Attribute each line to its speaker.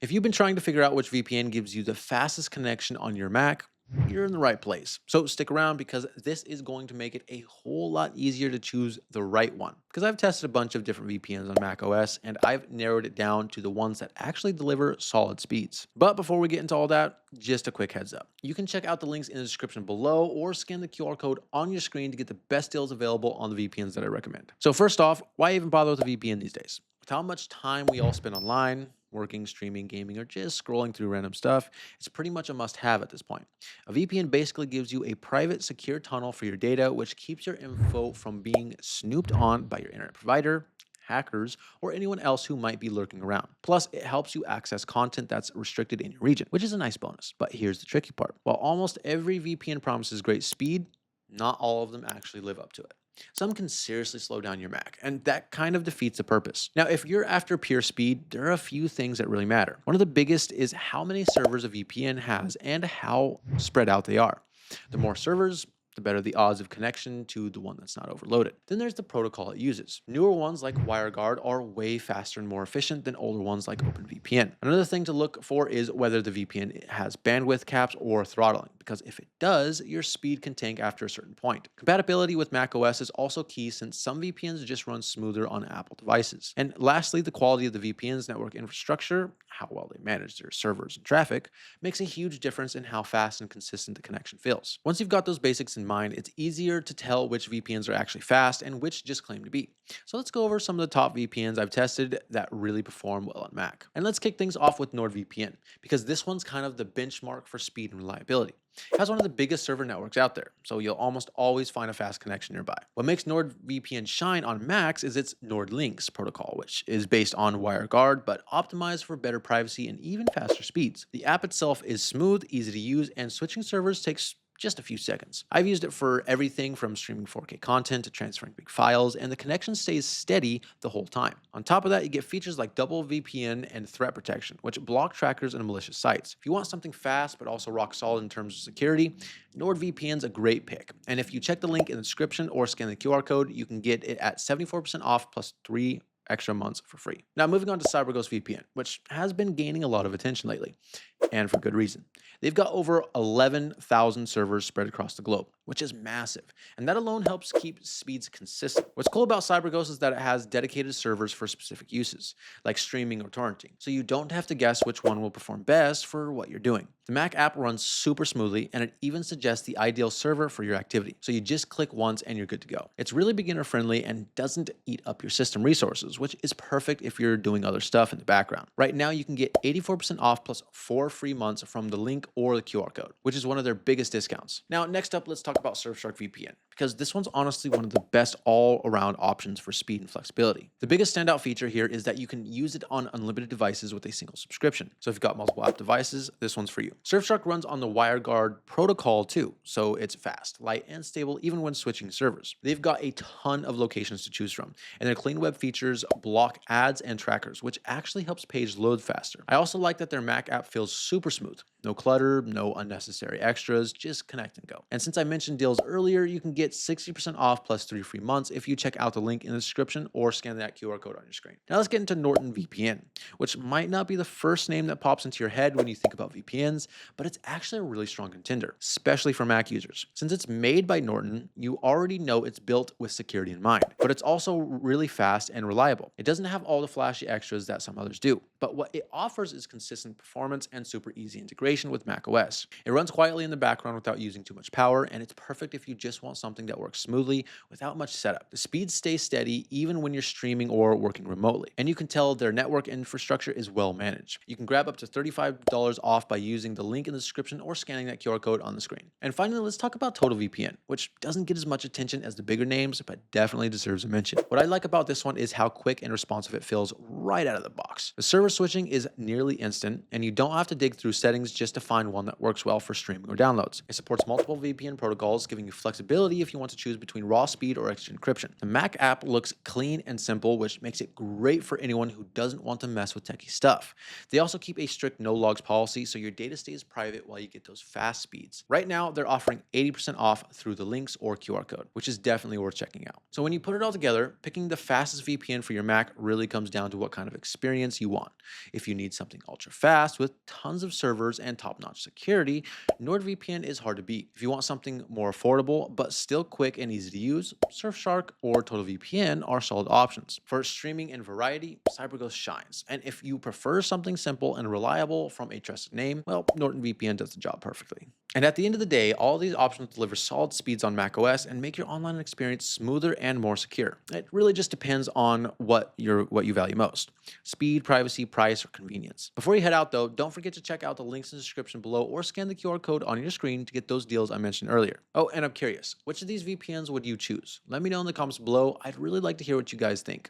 Speaker 1: If you've been trying to figure out which VPN gives you the fastest connection on your Mac, you're in the right place. So stick around because this is going to make it a whole lot easier to choose the right one. Because I've tested a bunch of different VPNs on Mac OS and I've narrowed it down to the ones that actually deliver solid speeds. But before we get into all that, just a quick heads up. You can check out the links in the description below or scan the QR code on your screen to get the best deals available on the VPNs that I recommend. So first off, why even bother with a VPN these days? With how much time we all spend online, working, streaming, gaming, or just scrolling through random stuff, it's pretty much a must-have at this point. A VPN basically gives you a private, secure tunnel for your data, which keeps your info from being snooped on by your internet provider, hackers, or anyone else who might be lurking around. Plus, it helps you access content that's restricted in your region, which is a nice bonus. But here's the tricky part. While almost every VPN promises great speed, not all of them actually live up to it. Some can seriously slow down your Mac, and that kind of defeats the purpose. Now, if you're after pure speed, there are a few things that really matter. One of the biggest is how many servers a VPN has and how spread out they are. The more servers, the better the odds of connection to the one that's not overloaded. Then there's the protocol it uses. Newer ones like WireGuard are way faster and more efficient than older ones like OpenVPN. Another thing to look for is whether the VPN has bandwidth caps or throttling, because if it does, your speed can tank after a certain point. Compatibility with macOS is also key since some VPNs just run smoother on Apple devices. And lastly, the quality of the VPN's network infrastructure, how well they manage their servers and traffic, makes a huge difference in how fast and consistent the connection feels. Once you've got those basics in mind, it's easier to tell which VPNs are actually fast and which just claim to be. So let's go over some of the top VPNs I've tested that really perform well on Mac. And let's kick things off with NordVPN, because this one's kind of the benchmark for speed and reliability. It has one of the biggest server networks out there, so you'll almost always find a fast connection nearby. What makes NordVPN shine on Macs is its NordLynx protocol, which is based on WireGuard but optimized for better privacy and even faster speeds. The app itself is smooth, easy to use, and switching servers takes just a few seconds. I've used it for everything from streaming 4K content to transferring big files, and the connection stays steady the whole time. On top of that, you get features like double VPN and threat protection, which block trackers and malicious sites. If you want something fast but also rock solid in terms of security, NordVPN's a great pick. And if you check the link in the description or scan the QR code, you can get it at 74% off plus 3 extra months for free. Now, moving on to CyberGhost VPN, which has been gaining a lot of attention lately, and for good reason. They've got over 11,000 servers spread across the globe, which is massive, and that alone helps keep speeds consistent. What's cool about CyberGhost is that it has dedicated servers for specific uses, like streaming or torrenting, so you don't have to guess which one will perform best for what you're doing. The Mac app runs super smoothly, and it even suggests the ideal server for your activity, so you just click once and you're good to go. It's really beginner-friendly and doesn't eat up your system resources, which is perfect if you're doing other stuff in the background. Right now, you can get 84% off plus 4 free months from the link or the QR code, which is one of their biggest discounts. Now, next up, let's talk about Surfshark VPN, because this one's honestly one of the best all-around options for speed and flexibility. The biggest standout feature here is that you can use it on unlimited devices with a single subscription. So if you've got multiple app devices, this one's for you. Surfshark runs on the WireGuard protocol too, so it's fast, light, and stable even when switching servers. They've got a ton of locations to choose from, and their clean web features block ads and trackers, which actually helps page load faster. I also like that their Mac app feels super smooth. No clutter, no unnecessary extras, just connect and go. And since I mentioned deals earlier, you can get 60% off plus 3 free months if you check out the link in the description or scan that QR code on your screen. Now let's get into Norton VPN, which might not be the first name that pops into your head when you think about VPNs, but it's actually a really strong contender, especially for Mac users. Since it's made by Norton, you already know it's built with security in mind, but it's also really fast and reliable. It doesn't have all the flashy extras that some others do, but what it offers is consistent performance and super easy integration with macOS. It runs quietly in the background without using too much power, and it's perfect if you just want something that works smoothly without much setup. The speed stays steady even when you're streaming or working remotely, and you can tell their network infrastructure is well managed. You can grab up to $35 off by using the link in the description or scanning that QR code on the screen. And finally, let's talk about TotalVPN, which doesn't get as much attention as the bigger names, but definitely deserves a mention. What I like about this one is how quick and responsive it feels right out of the box. The server switching is nearly instant, and you don't have to dig through settings just to find one that works well for streaming or downloads. It supports multiple VPN protocols, giving you flexibility if you want to choose between raw speed or extra encryption. The Mac app looks clean and simple, which makes it great for anyone who doesn't want to mess with techie stuff. They also keep a strict no logs policy, so your data stays private while you get those fast speeds. Right now, they're offering 80% off through the links or QR code, which is definitely worth checking out. So when you put it all together, picking the fastest VPN for your Mac really comes down to what kind of experience you want. If you need something ultra fast with tons of servers and top-notch security, NordVPN is hard to beat. If you want something more affordable but still quick and easy to use, Surfshark or TotalVPN are solid options. For streaming and variety, CyberGhost shines. And if you prefer something simple and reliable from a trusted name, well, Norton VPN does the job perfectly. And at the end of the day, all these options deliver solid speeds on macOS and make your online experience smoother and more secure. It really just depends on what you value most: speed, privacy, price, or convenience. Before you head out though, don't forget to check out the links in the description below or scan the QR code on your screen to get those deals I mentioned earlier. Oh, and I'm curious, which of these VPNs would you choose? Let me know in the comments below. I'd really like to hear what you guys think.